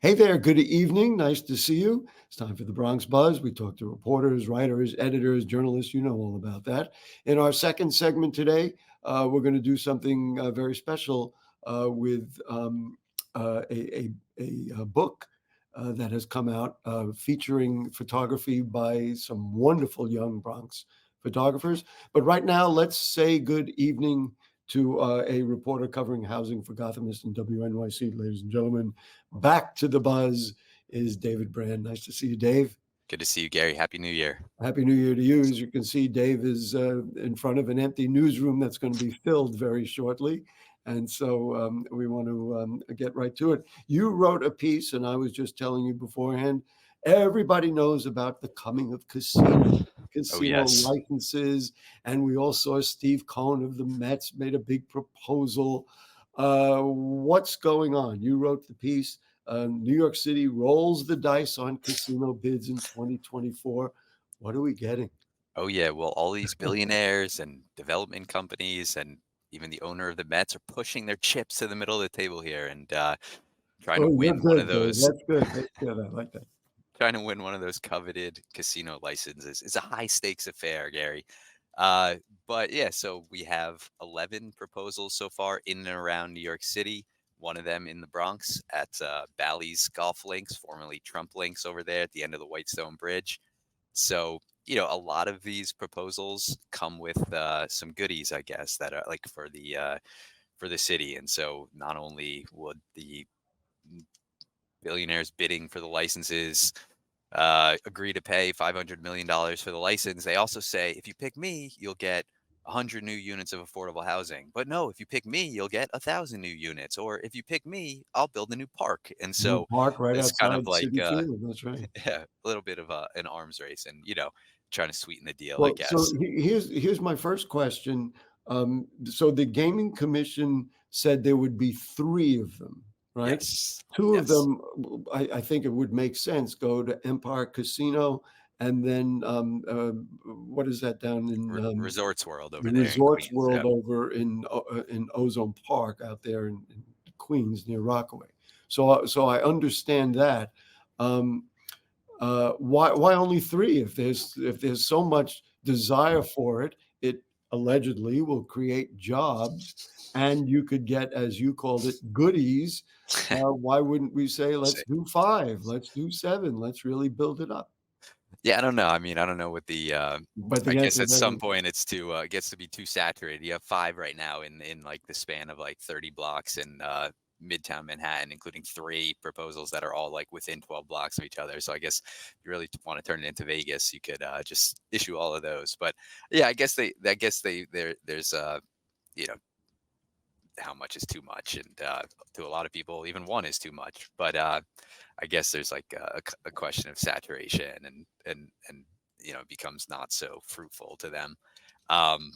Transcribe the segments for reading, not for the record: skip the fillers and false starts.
Hey there, good evening. Nice to see you. It's time for the Bronx Buzz. We talk to reporters, writers, editors, journalists. You know all about that. In our second segment today, we're going to do something very special with a book that has come out featuring photography by some wonderful young Bronx photographers. But right now, let's say good evening to a reporter covering housing for Gothamist and WNYC, ladies and gentlemen. Back to the buzz is David Brand. Nice to see you, Dave. Good to see you, Gary. Happy New Year. Happy New Year to you. As you can see, Dave is in front of an empty newsroom that's going to be filled very shortly. And so we want to get right to it. You wrote a piece, and I was just telling you beforehand, everybody knows about the coming of Oh, casino yes. licenses. And we all saw Steve Cohen of the Mets made a big proposal. What's going on? You wrote the piece. New York City rolls the dice on casino bids in 2024. What are we getting? Oh, yeah. Well, all these billionaires and development companies and even the owner of the Mets are pushing their chips to the middle of the table here and trying to Oh, you're win one of good, Dave. those. That's good. That's good. I like that. Trying to win one of those coveted casino licenses. It's a high stakes affair, Gary. But yeah, so we have 11 proposals so far in and around New York City. One of them in the Bronx at Bally's Golf Links, formerly Trump Links, over there at the end of the Whitestone Bridge. So, a lot of these proposals come with some goodies, I guess, that are like for the city. And so not only would the billionaires bidding for the licenses agree to pay $500 million for the license, they also say, if you pick me, you'll get 100 new units of affordable housing. But no, if you pick me, you'll get 1,000 new units. Or if you pick me, I'll build a new park. And New so park right it's kind of outside like City Field. That's right. yeah, a little bit of an arms race and, trying to sweeten the deal, I Well, so guess. here's my first question. So the Gaming Commission said there would be three of them, right? Yes. Two of Yes. them, I think it would make sense, go to Empire Casino, and then what is that down in Resorts World over the there in Resorts Queens. World Yeah. over in Ozone Park out there in Queens near Rockaway. So I understand that. Um, why only three? If there's so much desire for it, it allegedly will create jobs, and you could get, as you called it, goodies. Why wouldn't we say, let's do five, let's do seven, let's really build it up? Yeah, I don't know. I mean, I don't know what the But I the guess answer at some then, point it's too it gets to be too saturated. You have five right now in like the span of like 30 blocks in Midtown Manhattan, including three proposals that are all like within 12 blocks of each other. So I guess if you really want to turn it into Vegas, you could just issue all of those. But yeah, there's you know how much is too much, and to a lot of people, even one is too much. But I guess there's like a question of saturation, and it becomes not so fruitful to them. Um,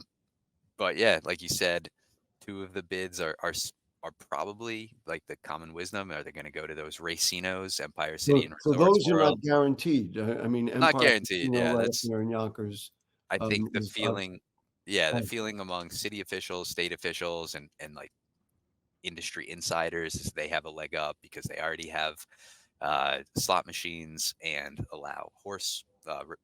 but yeah, like you said, two of the bids are probably like the common wisdom. Are they going to go to those racinos, Empire City and so Resorts those are not World? guaranteed. I mean, Not Empire guaranteed. Casino Yeah, right up that's there in Yonkers I think the is feeling. Yeah, the feeling among city officials, state officials, and like industry insiders is they have a leg up because they already have slot machines and allow horse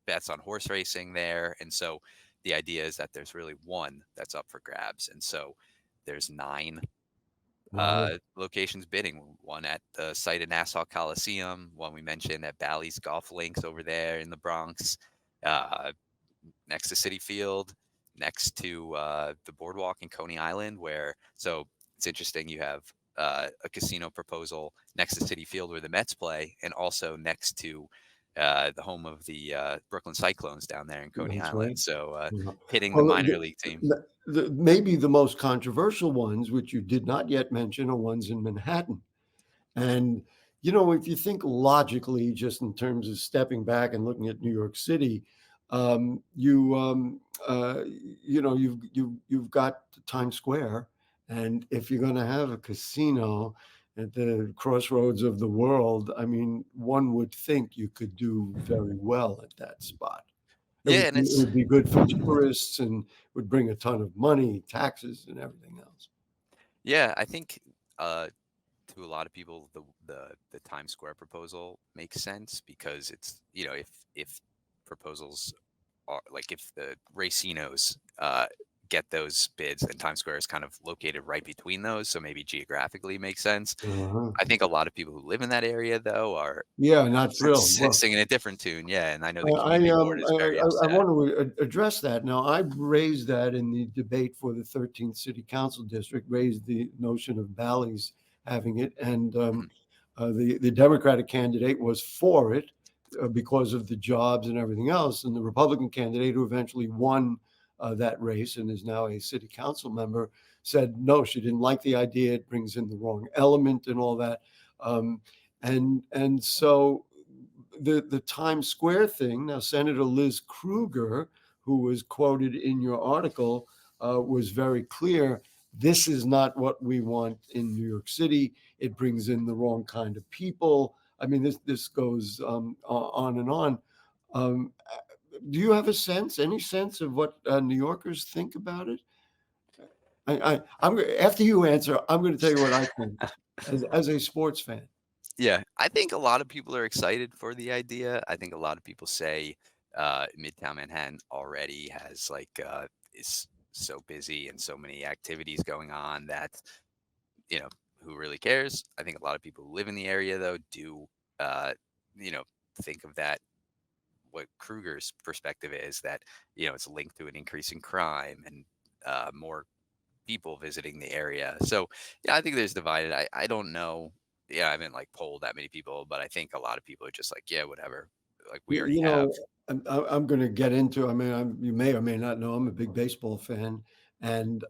bets on horse racing there. And so the idea is that there's really one that's up for grabs. And so there's nine wow. locations bidding. One at the site at Nassau Coliseum, one we mentioned at Bally's Golf Links over there in the Bronx, uh, next to City Field, next to the boardwalk in Coney Island, where so it's interesting. You have a casino proposal next to City Field where the Mets play, and also next to the home of the Brooklyn Cyclones down there in Coney That's Island. right. So Yeah. hitting the Well, minor league team. maybe the most controversial ones, which you did not yet mention, are ones in Manhattan. And, if you think logically, just in terms of stepping back and looking at New York City, you've got Times Square, and if you're going to have a casino at the crossroads of the world, I mean, one would think you could do very well at that spot. It Yeah, would and be, it it's would be good for tourists and would bring a ton of money, taxes, and everything else. yeah, I think uh, to a lot of people, the Times Square proposal makes sense because it's, if proposals are like, if the racinos get those bids, then Times Square is kind of located right between those, so maybe geographically makes sense. Uh-huh. I think a lot of people who live in that area though are Yeah, not thrilled. Well, singing a different tune. Yeah, and I know the I community board is very I upset. want to address that. Now, I raised that in the debate for the 13th City Council District, raised the notion of Bally's having it, and Mhm. the Democratic candidate was for it because of the jobs and everything else, and the Republican candidate who eventually won that race and is now a city council member said no, she didn't like the idea. It brings in the wrong element and all that, um, and so the Times Square thing. Now, Senator Liz Kruger, who was quoted in your article, was very clear. This is not what we want in New York City. It brings in the wrong kind of people. I mean, this goes on and on. Um, do you have a sense, any sense of what New Yorkers think about it? I'm after you answer. I'm going to tell you what I think as a sports fan. Yeah, I think a lot of people are excited for the idea. I think a lot of people say Midtown Manhattan already has is so busy and so many activities going on that, you know, who really cares? I think a lot of people who live in the area though do uh, you know, think of that, what Kruger's perspective is, that, it's linked to an increase in crime and more people visiting the area. So yeah, I think there's divided. I don't know. Yeah, I haven't like polled that many people, but I think a lot of people are just like, yeah, whatever. Like we already You have. know, I'm going to get into. I mean, you may or may not know, I'm a big baseball fan, and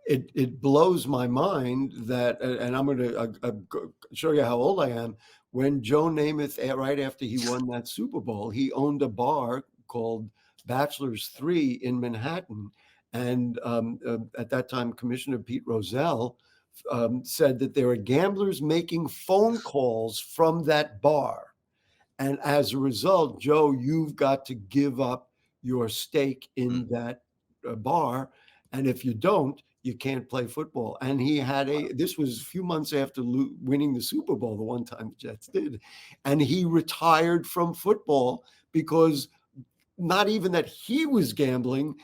it blows my mind that, and I'm going to show you how old I am. When Joe Namath, right after he won that Super Bowl, he owned a bar called Bachelor's Three in Manhattan, and at that time, Commissioner Pete Rozelle said that there are gamblers making phone calls from that bar, and as a result, Joe, you've got to give up your stake Mm, in that bar. And if you don't, you can't play football. And he had this was a few months after winning the Super Bowl, the one time the Jets did. And he retired from football because not even that he was gambling,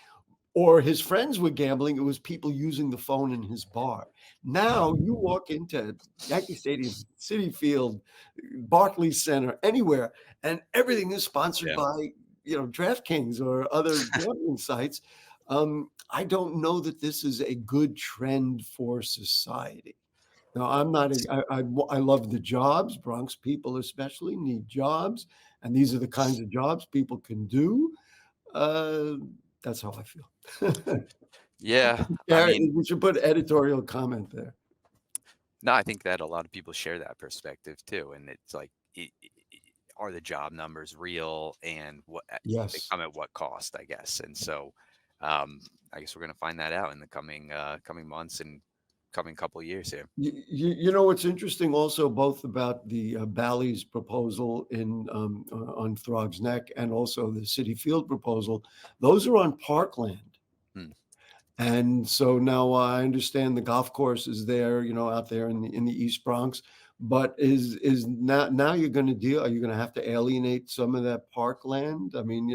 or his friends were gambling. It was people using the phone in his bar. Now you walk into Yankee Stadium, City Field, Barclays Center, anywhere, and everything is sponsored yeah. by DraftKings or other gambling sites. I don't know that this is a good trend for society. Now, I'm not. I love the jobs. Bronx people especially need jobs, and these are the kinds of jobs people can do. Uh, that's how I feel. Yeah. I Yeah, mean, we should put editorial comment there. no, I think that a lot of people share that perspective too. And it's like, are the job numbers real, and they Yes. come at what cost, I guess. And so um, I guess we're going to find that out in the coming months and coming couple of years here. You know what's interesting also, both about the Bally's proposal on Throgs Neck and also the City Field proposal, those are on parkland. Hmm. And so now I understand the golf course is there, out there in the East Bronx. But is now you're going to deal? Are you going to have to alienate some of that parkland? I mean,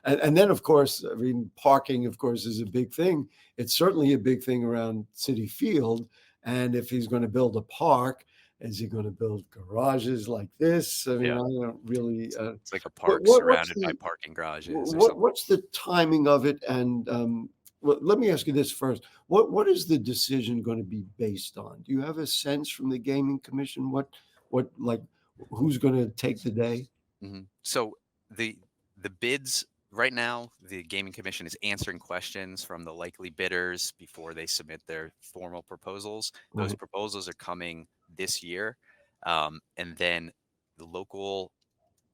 and then of course, I mean, parking, of course, is a big thing. It's certainly a big thing around City Field. And if he's going to build a park, is he going to build garages like this? I mean, Yeah. I don't really. It's like a What, park what's surrounded by the parking garages or something. what's the timing of it? And well, let me ask you this first. What is the decision going to be based on? Do you have a sense from the Gaming Commission what like who's going to take the day? So the the bids right now, the Gaming Commission is answering questions from the likely bidders before they submit their formal proposals. Those Right. proposals are coming this year, and then the local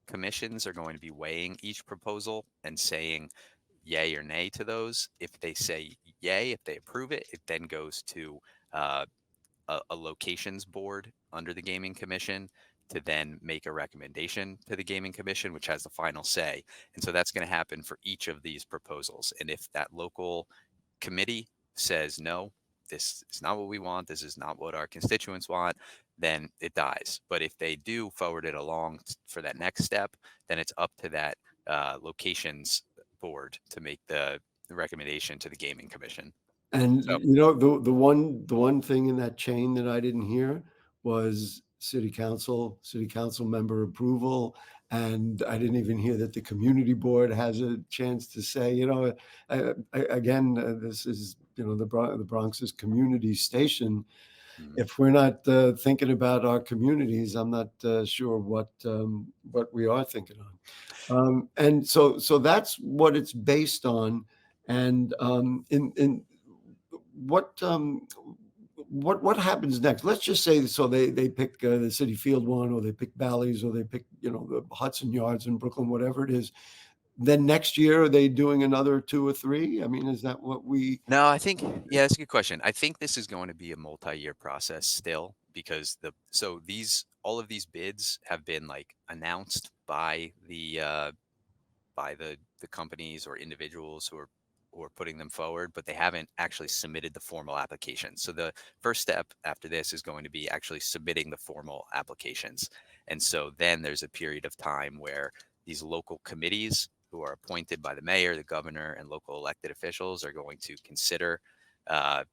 commissions are going to be weighing each proposal and saying yay or nay to those. If they say yay, if they approve it, it then goes to uh, a locations board under the Gaming Commission to then make a recommendation to the Gaming Commission, which has the final say. And so that's going to happen for each of these proposals. And if that local committee says no, this is not what we want, this is not what our constituents want, then it dies. But if they do forward it along for that next step, then it's up to that locations board to make the recommendation to the gaming commission. And So the one thing in that chain that I didn't hear was city council member approval, and I didn't even hear that the community board has a chance to say, again, this is, the Bronx's community station. mm, If we're not thinking about our communities, I'm not sure what we are thinking on. And so that's what it's based on. And in what happens next? Let's just say, so they pick the City Field one, or they pick Bally's, or they pick the Hudson Yards in Brooklyn, whatever it is. Then next year, are they doing another two or three? I mean, is that what we? no, I think, yeah, that's a good question. I think this is going to be a multi-year process still, because all of these bids have been like announced by the companies or individuals who are putting them forward, but they haven't actually submitted the formal application. So the first step after this is going to be actually submitting the formal applications. And so then there's a period of time where these local committees, who are appointed by the mayor, the governor, and local elected officials, are going to consider uh,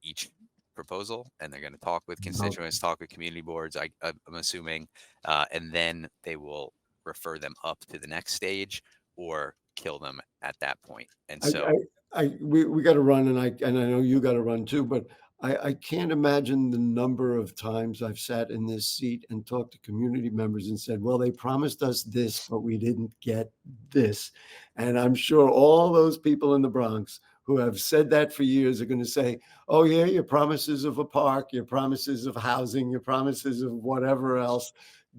each proposal, and they're going to talk with No. constituents, talk with community boards, I'm assuming, and then they will refer them up to the next stage or kill them at that point. And I, so we got to run, and I know you got to run too, but I can't imagine the number of times I've sat in this seat and talked to community members and said, well, they promised us this, but we didn't get this. And I'm sure all those people in the Bronx who have said that for years are going to say, oh yeah, your promises of a park, your promises of housing, your promises of whatever else,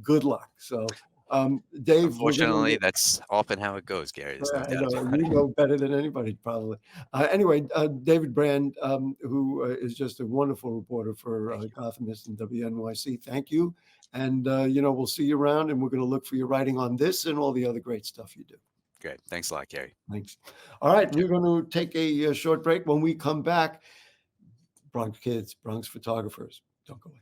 good luck. So Dave, we're going unfortunately, to. that's often how it goes, Gary. There's no I doubt know about you it. know better than anybody, probably. Anyway, David Brand, who is just a wonderful reporter for Thank you. Gothamist and WNYC. Thank you, and we'll see you around, and we're going to look for your writing on this and all the other great stuff you do. Great. Thanks a lot, Gary. Thanks. All right, Take care. we're going to take a short break. When we come back, Bronx kids, Bronx photographers, don't go away.